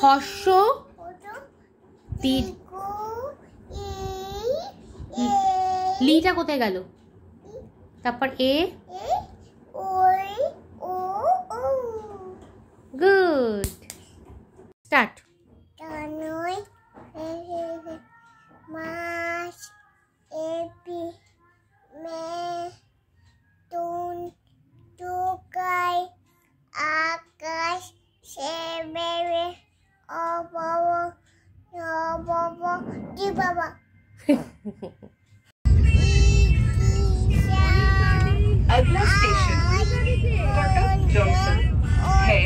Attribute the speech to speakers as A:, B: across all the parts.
A: হর্ষ লিটা কোথায় গেল? তারপর এ। Good, start.
B: মাছ এপি মে তুন টুকাই আকাশ সেবেবে অবাবা অবাবা কি বাবা।
C: अगला स्टेशन कटक जंक्शन है।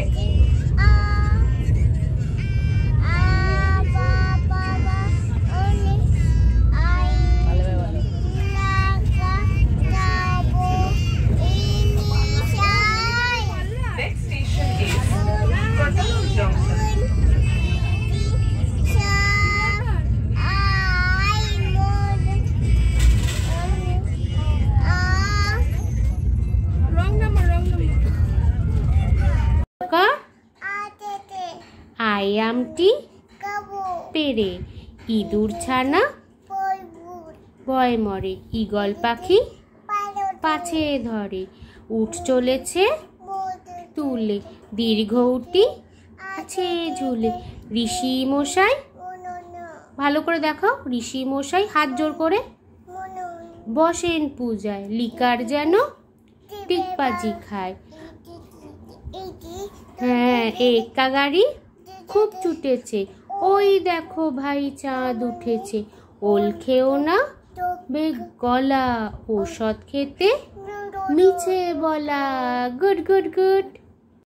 C: Next station is Kottal Junction.
A: আয়ামটি পেরে ইঁদুর ছানা ভয় মরে ঈগল পাখি পাছে ধরে উঠ চলেছে তুলে দীর্ঘ উটি আছে ঝুলে ঋষি মশাই ভালো করে দেখাও ঋষি মশাই হাত জোর করে বসেন পূজায় লিকার যেন টিকবাজি খায় হ্যাঁ একা গাড়ি খুব ছুটেছে ওই দেখো ভাই চাঁদ উঠেছে ওল খেও না বেগ গলা ঔষধ খেতে মিছে বলা গুড গুড গুড।